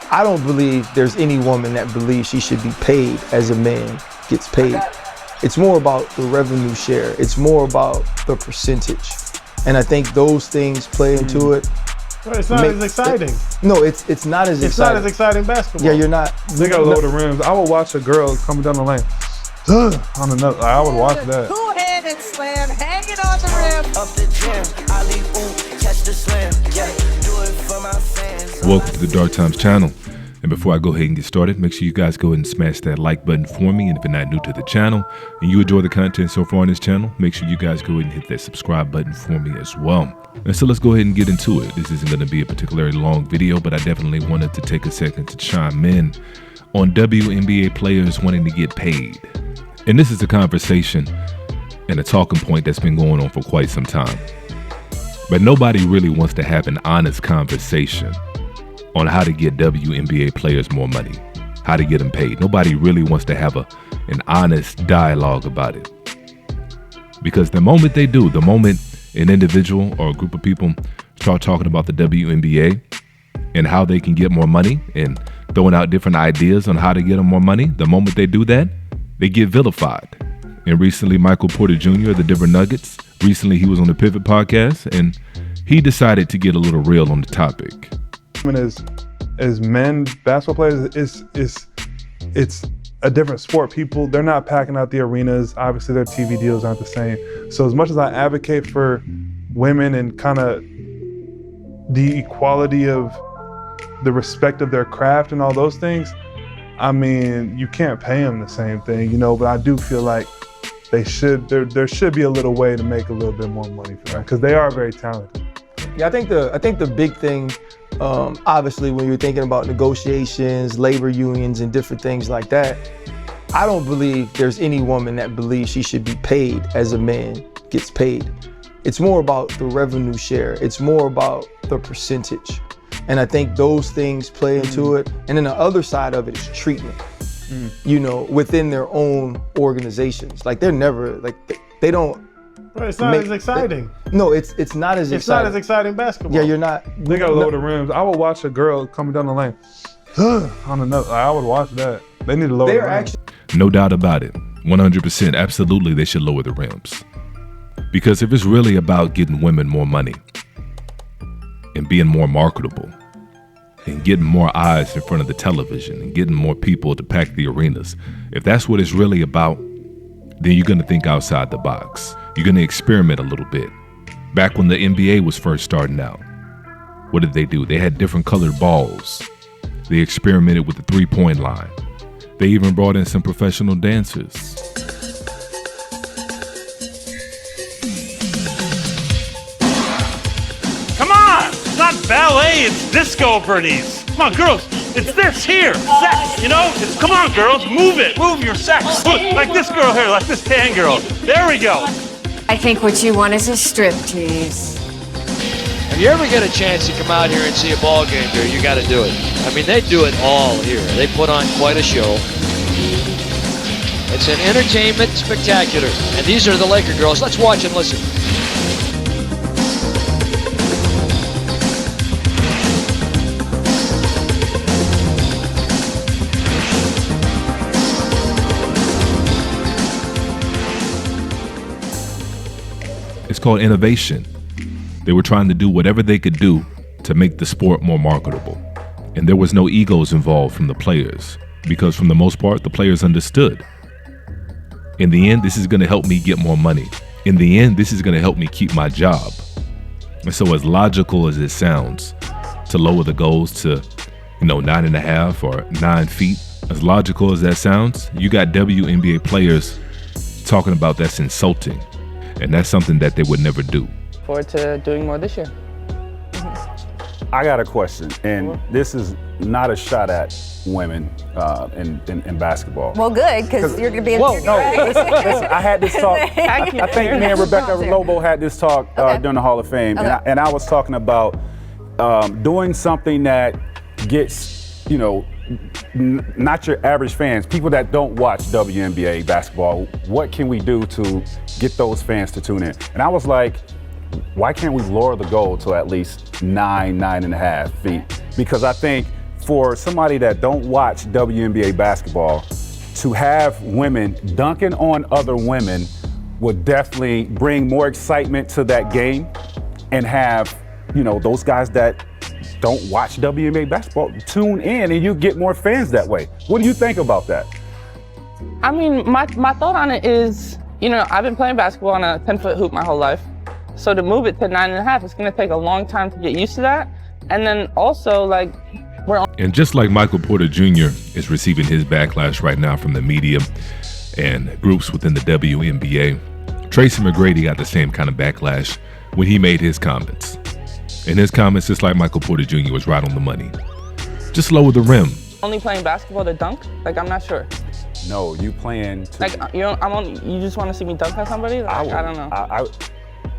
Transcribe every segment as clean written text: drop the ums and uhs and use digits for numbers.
I don't believe there's any woman that believes she should be paid as a man gets paid. It's more about the revenue share. It's more about the percentage. And I think those things play into it. Well, it's not as exciting. No, it's not as exciting. It's not as exciting basketball. Yeah, you're not. They got low the rims. I would watch a girl coming down the lane. On another, I would watch that. Two-handed slam, hanging on the rim. Up the gym, I leave, ooh, catch the slam. Yeah, do it for my fans. Welcome to the Dark Times channel. And before I go ahead and get started, make sure you guys go ahead and smash that like button for me. And if you're not new to the channel and you enjoy the content so far on this channel, make sure you guys go ahead and hit that subscribe button for me as well. And so let's go ahead and get into it. This isn't going to be a particularly long video, but I definitely wanted to take a second to chime in on WNBA players wanting to get paid. And this is a conversation and a talking point that's been going on for quite some time. But nobody really wants to have an honest conversation on how to get WNBA players more money, how to get them paid. Nobody really wants to have an honest dialogue about it. Because the moment they do, the moment an individual or a group of people start talking about the WNBA and how they can get more money and throwing out different ideas on how to get them more money, the moment they do that, they get vilified. And recently, Michael Porter Jr. of the Denver Nuggets, recently he was on the Pivot podcast, and he decided to get a little real on the topic. As men basketball players, it's a different sport. People, they're not packing out the arenas. Obviously, their TV deals aren't the same. So as much as I advocate for women and kind of the equality of the respect of their craft and all those things, I mean, you can't pay them the same thing, you know, but I do feel like there should be a little way to make a little bit more money for them because they are very talented. Yeah, I think the big thing, obviously, when you're thinking about negotiations, labor unions, and different things like that, I don't believe there's any woman that believes she should be paid as a man gets paid. It's more about the revenue share. It's more about the percentage. And I think those things play into it. And then the other side of it is treatment, you know, within their own organizations. Like they're never, like they don't. Well, it's not as exciting. No, it's not as exciting. It's not as exciting basketball. Yeah, you're not. They got low the rims. I would watch a girl coming down the lane. On another, I would watch that. They need to lower the rims. No doubt about it. 100%. Absolutely, they should lower the rims. Because if it's really about getting women more money and being more marketable and getting more eyes in front of the television and getting more people to pack the arenas, if that's what it's really about, then you're going to think outside the box. You're going to experiment a little bit. Back when the NBA was first starting out, what did they do? They had different colored balls. They experimented with the three-point line. They even brought in some professional dancers. Come on! It's not ballet, it's disco, Bernice. Come on, girls, it's this here. Sex, you know? Come on, girls, move it. Move your sex. Look, like this girl here, like this tan girl. There we go. I think what you want is a striptease. If you ever get a chance to come out here and see a ball game here, you got to do it. I mean, they do it all here. They put on quite a show. It's an entertainment spectacular. And these are the Laker girls. Let's watch and listen. It's called innovation. They were trying to do whatever they could do to make the sport more marketable. And there was no egos involved from the players because for the most part, the players understood. In the end, this is going to help me get more money. In the end, this is going to help me keep my job. And so as logical as it sounds to lower the goals to, 9.5 or 9 feet, as logical as that sounds, you got WNBA players talking about that's insulting. And that's something that they would never do. Forward to doing more this year. I got a question, and this is not a shot at women in basketball. Well, good, because you're going to be in listen, I had this talk. I think me and Rebecca Lobo had this talk during the Hall of Fame, and I was talking about doing something that gets, not your average fans, people that don't watch WNBA basketball. What can we do to get those fans to tune in? And I was like, why can't we lower the goal to at least 9.5 feet? Because I think for somebody that don't watch WNBA basketball to have women dunking on other women would definitely bring more excitement to that game, and have, you know, those guys that don't watch WNBA basketball tune in, and you get more fans that way. What do you think about that? I mean, my thought on it is, you know, I've been playing basketball on a 10-foot hoop my whole life. So to move it to 9.5, it's going to take a long time to get used to that. And then also, like, And just like Michael Porter Jr. is receiving his backlash right now from the media and groups within the WNBA, Tracy McGrady got the same kind of backlash when he made his comments. In his comments, just like Michael Porter Jr. was right on the money. Just lower the rim. only playing basketball to dunk? Like, I'm not sure. No, you playing to... Like, you just want to see me dunk on somebody? Like, I don't know.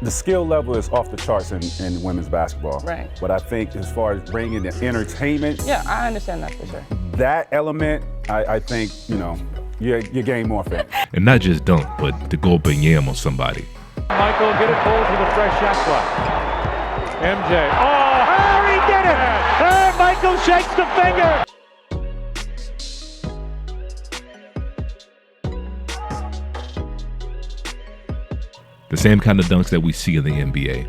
The skill level is off the charts in women's basketball. Right. But I think as far as bringing the entertainment... Yeah, I understand that for sure. That element, I think, you know, you gain more fans. And not just dunk, but to go up and yam on somebody. Michael, get it pulled with a fresh shot clock. MJ. Oh, he did it! Michael shakes the finger! The same kind of dunks that we see in the NBA.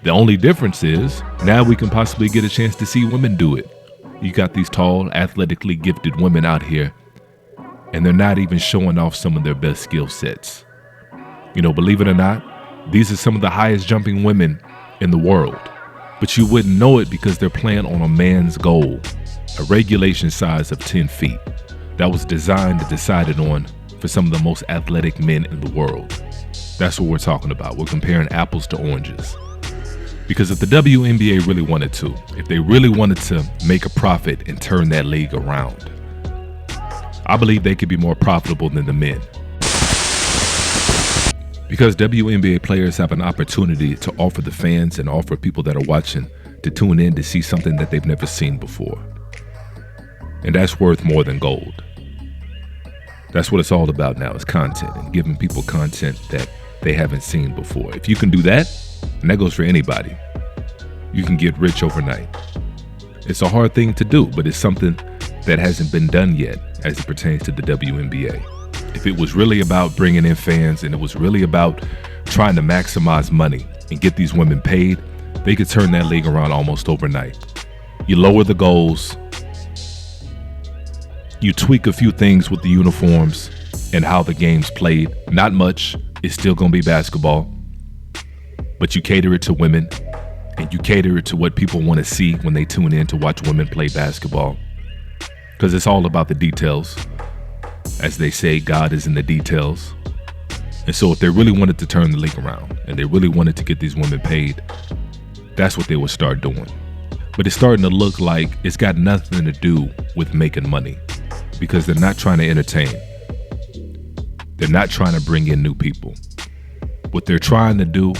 The only difference is now we can possibly get a chance to see women do it. You got these tall, athletically gifted women out here, and they're not even showing off some of their best skill sets. You know, believe it or not, these are some of the highest jumping women in the world. But you wouldn't know it because they're playing on a man's goal, a regulation size of 10 feet. That was designed and decided on for some of the most athletic men in the world. That's what we're talking about. We're comparing apples to oranges. Because if the WNBA really wanted to, if they really wanted to make a profit and turn that league around, I believe they could be more profitable than the men. Because WNBA players have an opportunity to offer the fans and offer people that are watching to tune in to see something that they've never seen before. And that's worth more than gold. That's what it's all about now, is content, and giving people content that they haven't seen before. If you can do that, and that goes for anybody, you can get rich overnight. It's a hard thing to do, but it's something that hasn't been done yet as it pertains to the WNBA. If it was really about bringing in fans and it was really about trying to maximize money and get these women paid, they could turn that league around almost overnight. You lower the goals, you tweak a few things with the uniforms and how the game's played. Not much, it's still gonna be basketball, but you cater it to women and you cater it to what people want to see when they tune in to watch women play basketball. Because it's all about the details. As they say, God is in the details. And so if they really wanted to turn the league around and they really wanted to get these women paid, that's what they would start doing. But it's starting to look like it's got nothing to do with making money, because they're not trying to entertain. They're not trying to bring in new people. What they're trying to do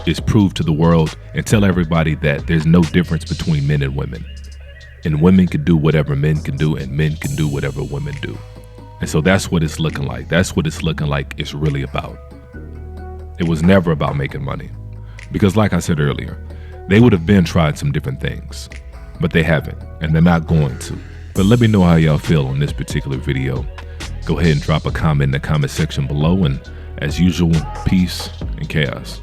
is prove to the world and tell everybody that there's no difference between men and women. And women can do whatever men can do, and men can do whatever women do. And so that's what it's looking like. That's what it's looking like it's really about. It was never about making money. Because like I said earlier, they would have been tried some different things, but they haven't, and they're not going to. But let me know how y'all feel on this particular video. Go ahead and drop a comment in the comment section below, and as usual, peace and chaos.